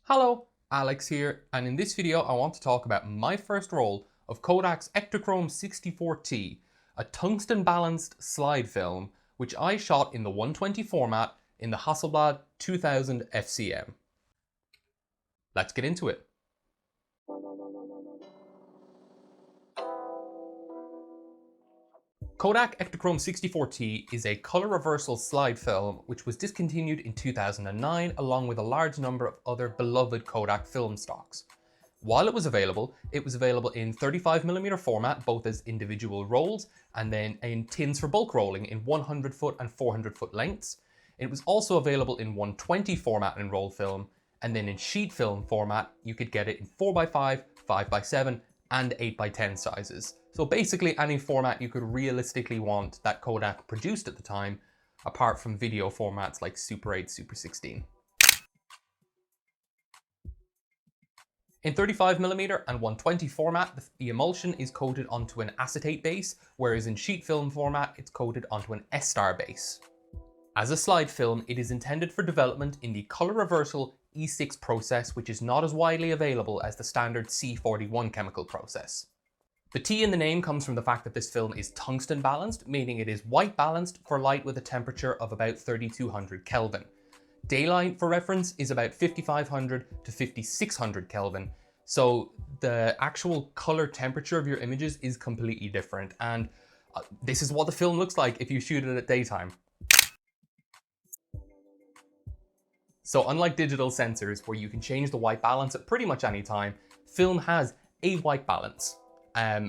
Hello, Alex here, and in this video I want to talk about my first roll of Kodak's Ektachrome 64T, a tungsten balanced slide film which I shot in the 120 format in the Hasselblad 2000 FCM. Let's get into it. Kodak Ektachrome 64T is a color reversal slide film which was discontinued in 2009 along with a large number of other beloved Kodak film stocks. While it was available in 35mm format both as individual rolls and then in tins for bulk rolling in 100-foot and 400-foot lengths. It was also available in 120 format in roll film, and then in sheet film format you could get it in 4x5, 5x7 and 8x10 sizes. So basically any format you could realistically want that Kodak produced at the time, apart from video formats like Super 8, Super 16. In 35mm and 120 format, the emulsion is coated onto an acetate base, whereas in sheet film format, it's coated onto an S-star base. As a slide film, it is intended for development in the color reversal E6 process, which is not as widely available as the standard C41 chemical process. The T in the name comes from the fact that this film is tungsten balanced, meaning it is white balanced for light with a temperature of about 3200 Kelvin. Daylight, for reference, is about 5500 to 5600 Kelvin, so the actual color temperature of your images is completely different, and this is what the film looks like if you shoot it at daytime. So unlike digital sensors where you can change the white balance at pretty much any time, film has a white balance.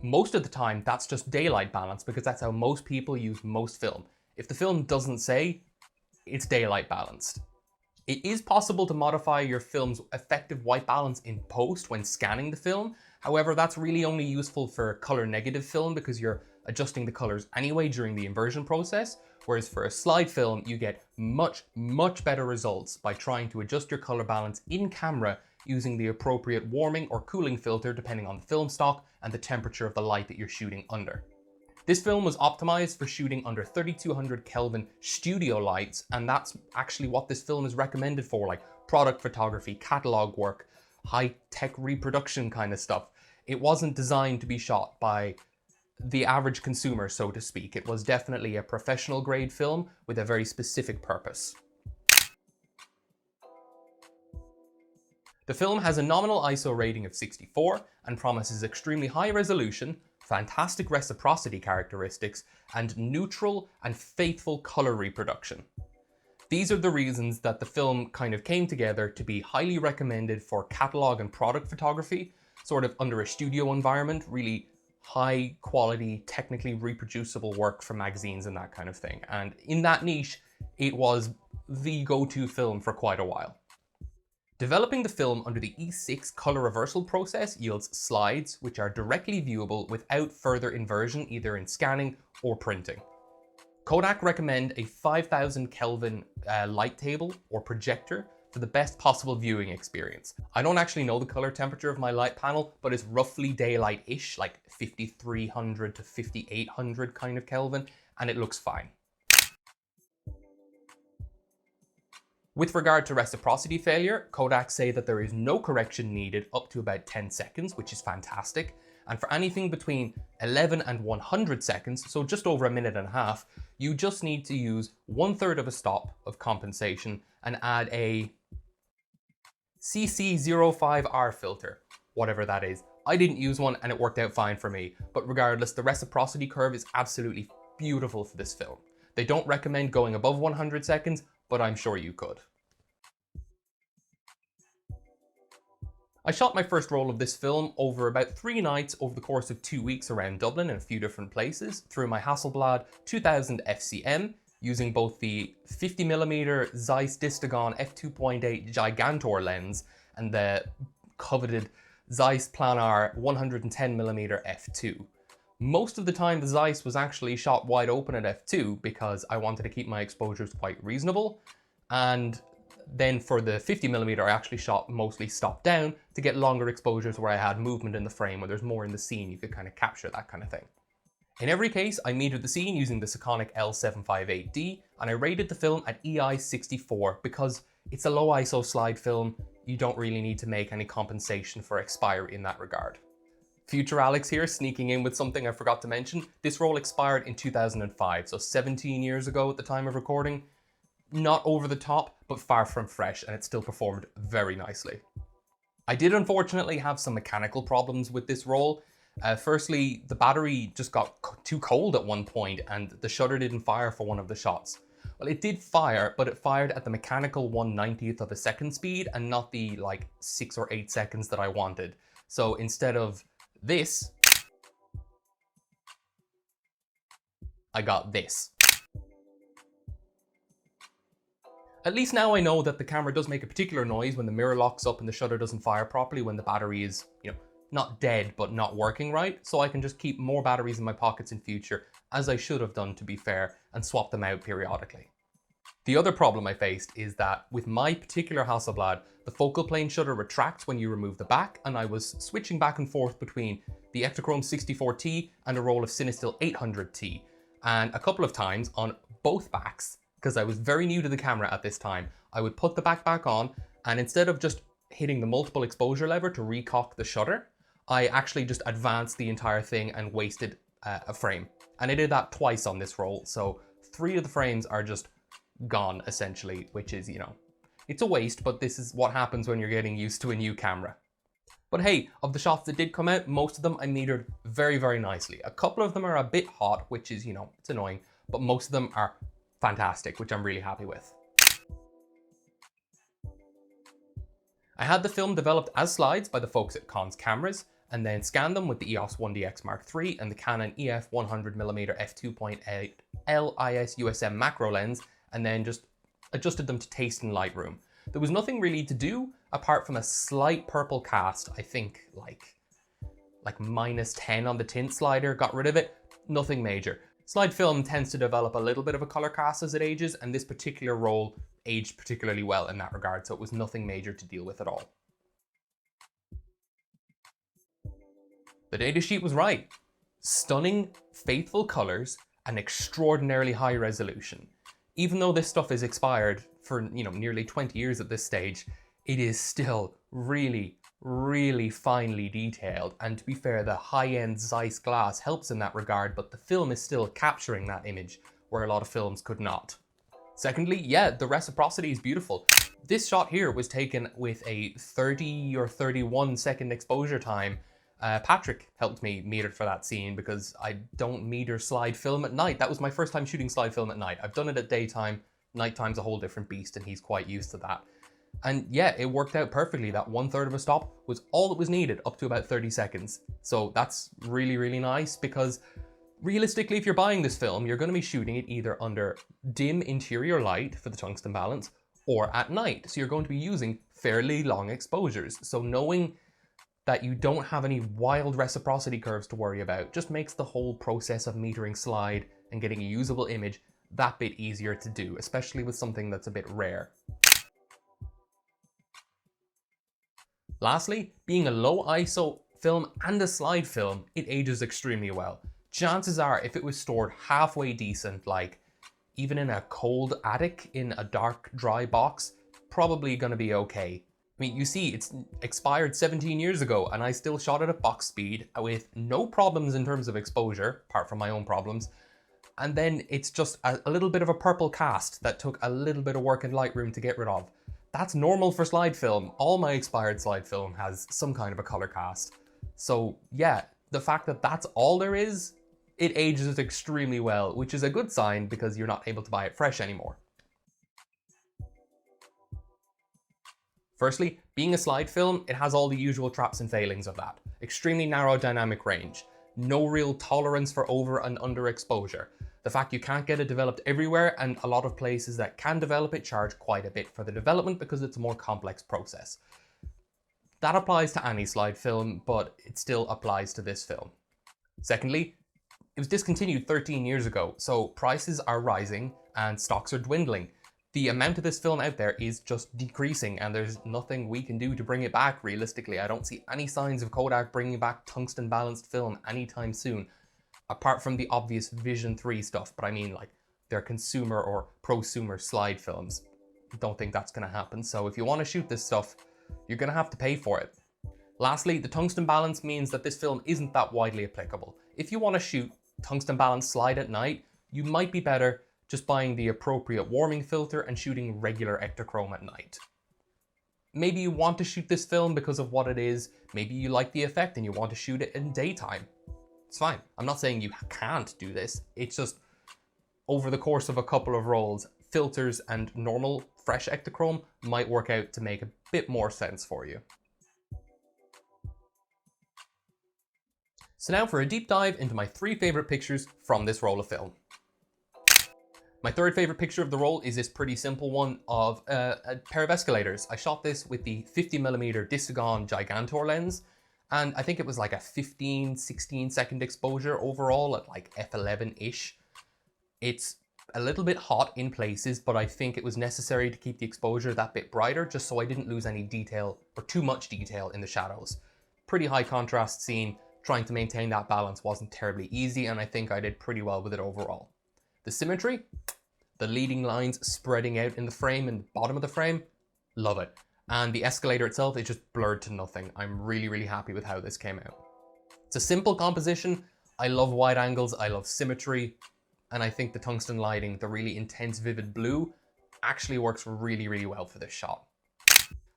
Most of the time that's just daylight balance because that's how most people use most film. If the film doesn't say, it's daylight balanced. It is possible to modify your film's effective white balance in post when scanning the film. However, that's really only useful for color negative film because you're adjusting the colors anyway during the inversion process. Whereas for a slide film, you get much better results by trying to adjust your color balance in camera using the appropriate warming or cooling filter depending on the film stock and the temperature of the light that you're shooting under. This film was optimized for shooting under 3200 Kelvin studio lights, and that's actually what this film is recommended for, like product photography, catalog work, high-tech reproduction kind of stuff. It wasn't designed to be shot by the average consumer, so to speak. It was definitely a professional grade film with a very specific purpose. The film has a nominal ISO rating of 64 and promises extremely high resolution, fantastic reciprocity characteristics, and neutral and faithful color reproduction. These are the reasons that the film kind of came together to be highly recommended for catalog and product photography, sort of under a studio environment, really high quality, technically reproducible work for magazines and that kind of thing. And in that niche, it was the go-to film for quite a while. Developing the film under the E6 color reversal process yields slides which are directly viewable without further inversion either in scanning or printing. Kodak recommend a 5000 Kelvin light table or projector for the best possible viewing experience. I don't actually know the color temperature of my light panel, but it's roughly daylight-ish, like 5300 to 5800 kind of Kelvin, and it looks fine. With regard to reciprocity failure, Kodak say that there is no correction needed up to about 10 seconds, which is fantastic. And for anything between 11 and 100 seconds, so just over a minute and a half, you just need to use 1/3 of a stop of compensation and add a CC05R filter, whatever that is. I didn't use one and it worked out fine for me, but regardless, the reciprocity curve is absolutely beautiful for this film. They don't recommend going above 100 seconds, but I'm sure you could. I shot my first roll of this film over about 3 nights over the course of 2 weeks around Dublin in a few different places through my Hasselblad 2000 FCM using both the 50mm Zeiss Distagon f2.8 Gigantor lens and the coveted Zeiss Planar 110mm f2. Most of the time the Zeiss was actually shot wide open at f2 because I wanted to keep my exposures quite reasonable, and then for the 50mm I actually shot mostly stop down to get longer exposures where I had movement in the frame, where there's more in the scene, you could kind of capture that kind of thing. In every case, I metered the scene using the Sekonic L758D, and I rated the film at EI 64 because it's a low ISO slide film, you don't really need to make any compensation for expiry in that regard. Future Alex here, sneaking in with something I forgot to mention. This roll expired in 2005, so 17 years ago at the time of recording. Not over the top, but far from fresh, and it still performed very nicely. I did unfortunately have some mechanical problems with this roll. Firstly, the battery just got too cold at one point and the shutter didn't fire for one of the shots. Well, it did fire, but it fired at the mechanical 1/90th of a second speed and not the like 6 or 8 seconds that I wanted. So instead of this, I got this. At least now I know that the camera does make a particular noise when the mirror locks up and the shutter doesn't fire properly when the battery is, not dead, but not working right. So I can just keep more batteries in my pockets in future, as I should have done to be fair, and swap them out periodically. The other problem I faced is that with my particular Hasselblad, the focal plane shutter retracts when you remove the back, and I was switching back and forth between the Ektachrome 64T and a roll of Cinestill 800T. And a couple of times on both backs, because I was very new to the camera at this time, I would put the back on, and instead of just hitting the multiple exposure lever to recock the shutter, I actually just advanced the entire thing and wasted a frame. And I did that twice on this roll, so 3 of the frames are just gone essentially, which is, it's a waste, but this is what happens when you're getting used to a new camera. But hey, of the shots that did come out, most of them I metered very, very nicely. A couple of them are a bit hot, which is, it's annoying, but most of them are fantastic, which I'm really happy with. I had the film developed as slides by the folks at Cons Cameras, and then scanned them with the EOS 1DX Mark III and the Canon EF 100mm f2.8 LIS USM macro lens, and then just adjusted them to taste in Lightroom. There was nothing really to do apart from a slight purple cast, I think like -10 on the tint slider, got rid of it, nothing major. Slide film tends to develop a little bit of a color cast as it ages, and this particular roll aged particularly well in that regard, so it was nothing major to deal with at all. The datasheet was right. Stunning, faithful colors and extraordinarily high resolution. Even though this stuff is expired for, nearly 20 years at this stage, it is still really, really finely detailed. And to be fair, the high-end Zeiss glass helps in that regard, but the film is still capturing that image where a lot of films could not. Secondly, yeah, the reciprocity is beautiful. This shot here was taken with a 30 or 31 second exposure time. Patrick helped me meter for that scene because I don't meter slide film at night. That was my first time shooting slide film at night. I've done it at daytime. Nighttime's a whole different beast and he's quite used to that. And yeah, it worked out perfectly. That 1/3 of a stop was all that was needed up to about 30 seconds. So that's really, really nice because realistically, if you're buying this film, you're going to be shooting it either under dim interior light for the tungsten balance or at night. So you're going to be using fairly long exposures. So knowing that you don't have any wild reciprocity curves to worry about just makes the whole process of metering slide and getting a usable image that bit easier to do, especially with something that's a bit rare. Lastly, being a low ISO film and a slide film, it ages extremely well. Chances are if it was stored halfway decent, like even in a cold attic in a dark, dry box, probably gonna be okay. I mean, you see, it's expired 17 years ago and I still shot it at box speed with no problems in terms of exposure, apart from my own problems. And then it's just a little bit of a purple cast that took a little bit of work in Lightroom to get rid of. That's normal for slide film. All my expired slide film has some kind of a color cast. So yeah, the fact that that's all there is, it ages extremely well, which is a good sign because you're not able to buy it fresh anymore. Firstly, being a slide film, it has all the usual traps and failings of that. Extremely narrow dynamic range, no real tolerance for over and under exposure. The fact you can't get it developed everywhere, and a lot of places that can develop it charge quite a bit for the development because it's a more complex process. That applies to any slide film, but it still applies to this film. Secondly, it was discontinued 13 years ago, so prices are rising and stocks are dwindling. The amount of this film out there is just decreasing and there's nothing we can do to bring it back realistically. I don't see any signs of Kodak bringing back tungsten balanced film anytime soon, apart from the obvious Vision 3 stuff, but I mean like their consumer or prosumer slide films. Don't think that's gonna happen. So if you wanna shoot this stuff, you're gonna have to pay for it. Lastly, the tungsten balance means that this film isn't that widely applicable. If you want to shoot tungsten balance slide at night, you might be better just buying the appropriate warming filter and shooting regular Ektachrome at night. Maybe you want to shoot this film because of what it is, maybe you like the effect and you want to shoot it in daytime. It's fine. I'm not saying you can't do this, it's just over the course of a couple of rolls, filters and normal fresh Ektachrome might work out to make a bit more sense for you. So now for a deep dive into my 3 favorite pictures from this roll of film. My third favorite picture of the roll is this pretty simple one of a pair of escalators. I shot this with the 50mm Disagon Gigantor lens, and I think it was like a 15-16 second exposure overall at like f11-ish. It's a little bit hot in places, but I think it was necessary to keep the exposure that bit brighter just so I didn't lose any detail or too much detail in the shadows. Pretty high contrast scene, trying to maintain that balance wasn't terribly easy, and I think I did pretty well with it overall. The symmetry, the leading lines spreading out in the frame and the bottom of the frame, love it. And the escalator itself is just blurred to nothing. I'm really happy with how this came out. It's a simple composition. I love wide angles, I love symmetry, and I think the tungsten lighting, the really intense vivid blue, actually works really well for this shot.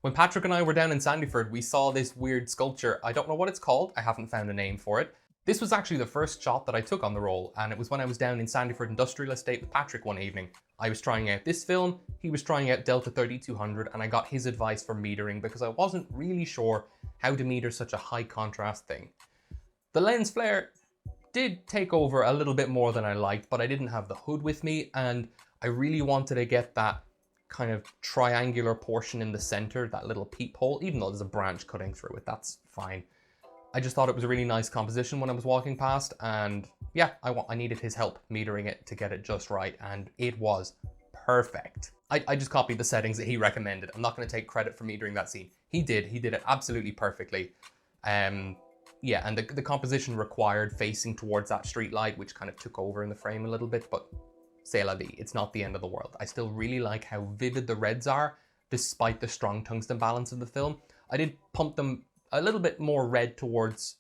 When Patrick and I were down in Sandyford, we saw this weird sculpture. I don't know what it's called, I haven't found a name for it. This was actually the first shot that I took on the roll, and it was when I was down in Sandyford Industrial Estate with Patrick one evening. I was trying out this film, he was trying out Delta 3200, and I got his advice for metering because I wasn't really sure how to meter such a high contrast thing. The lens flare did take over a little bit more than I liked, but I didn't have the hood with me, and I really wanted to get that kind of triangular portion in the center, that little peephole, even though there's a branch cutting through it, that's fine. I just thought it was a really nice composition when I was walking past, and yeah, I needed his help metering it to get it just right, and it was perfect. I just copied the settings that he recommended. I'm not going to take credit for metering that scene. He did it absolutely perfectly. Yeah, and the composition required facing towards that street light, which kind of took over in the frame a little bit, but c'est la vie, it's not the end of the world. I still really like how vivid the reds are, despite the strong tungsten balance of the film. I did pump them a little bit more red towards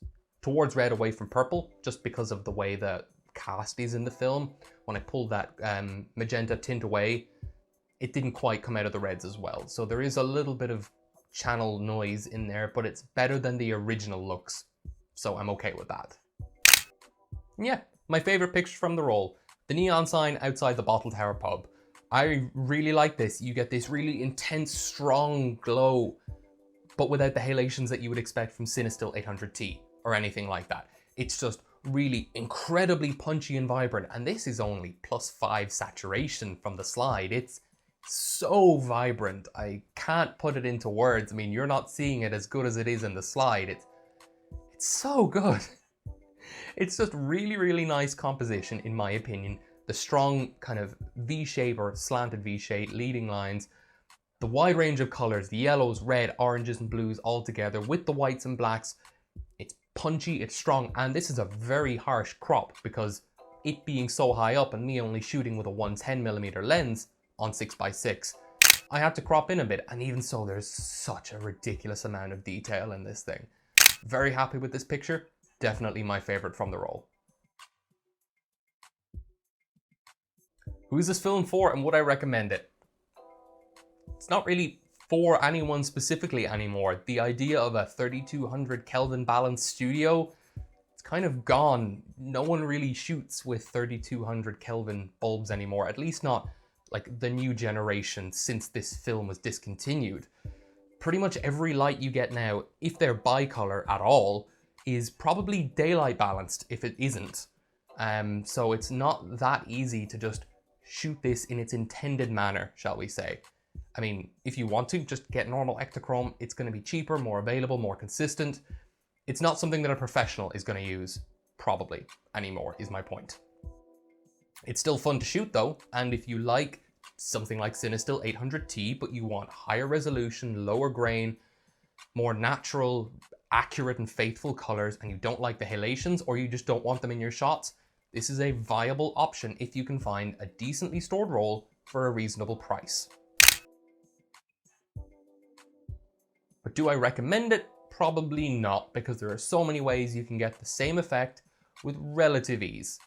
red away from purple, just because of the way the cast is in the film. When I pulled that magenta tint away, it didn't quite come out of the reds as well. So there is a little bit of channel noise in there, but it's better than the original looks. So I'm okay with that. Yeah, my favorite picture from the roll, the neon sign outside the Bottle Tower pub. I really like this. You get this really intense, strong glow, but without the halations that you would expect from Cinestill 800T or anything like that. It's just really incredibly punchy and vibrant, and this is only +5 saturation from the slide. It's so vibrant, I can't put it into words. I mean, you're not seeing it as good as it is in the slide. It's so good. It's just really nice composition, in my opinion. The strong kind of V-shape or slanted V-shape leading lines, the wide range of colors, the yellows, red, oranges and blues all together with the whites and blacks. It's punchy, it's strong, and this is a very harsh crop because it being so high up and me only shooting with a 110mm lens on 6x6, I had to crop in a bit, and even so there's such a ridiculous amount of detail in this thing. Very happy with this picture, definitely my favorite from the roll. Who is this film for and would I recommend it? It's not really for anyone specifically anymore. The idea of a 3200 Kelvin balanced studio, it's kind of gone. No one really shoots with 3200 Kelvin bulbs anymore, at least not like the new generation since this film was discontinued. Pretty much every light you get now, if they're bicolor at all, is probably daylight balanced if it isn't. So it's not that easy to just shoot this in its intended manner, shall we say. I mean, if you want to, just get normal Ektachrome. It's going to be cheaper, more available, more consistent. It's not something that a professional is going to use, probably, anymore, is my point. It's still fun to shoot though, and if you like something like Cinestill 800T, but you want higher resolution, lower grain, more natural, accurate and faithful colors, and you don't like the halations, or you just don't want them in your shots, this is a viable option if you can find a decently stored roll for a reasonable price. But do I recommend it? Probably not, because there are so many ways you can get the same effect with relative ease.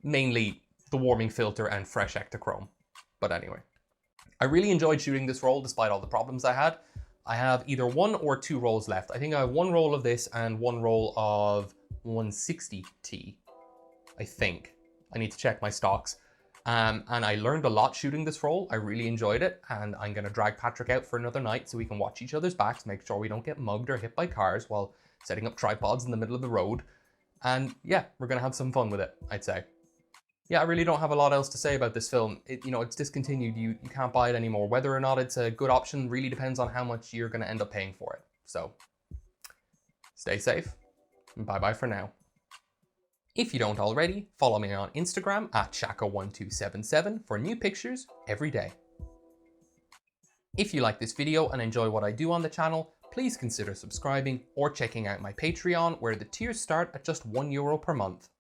Mainly the warming filter and fresh Ektachrome. But anyway, I really enjoyed shooting this roll despite all the problems I had. I have either 1 or 2 rolls left. I think I have 1 roll of this and 1 roll of 160T, I think. I need to check my stocks. And I learned a lot shooting this roll. I really enjoyed it, and I'm gonna drag Patrick out for another night so we can watch each other's backs, make sure we don't get mugged or hit by cars while setting up tripods in the middle of the road. And yeah, we're gonna have some fun with it, I'd say. Yeah, I really don't have a lot else to say about this film. It's discontinued. You can't buy it anymore. Whether or not it's a good option really depends on how much you're gonna end up paying for it. So stay safe, and bye-bye for now. If you don't already, follow me on Instagram at Shako1277 for new pictures every day. If you like this video and enjoy what I do on the channel, please consider subscribing or checking out my Patreon, where the tiers start at just €1 per month.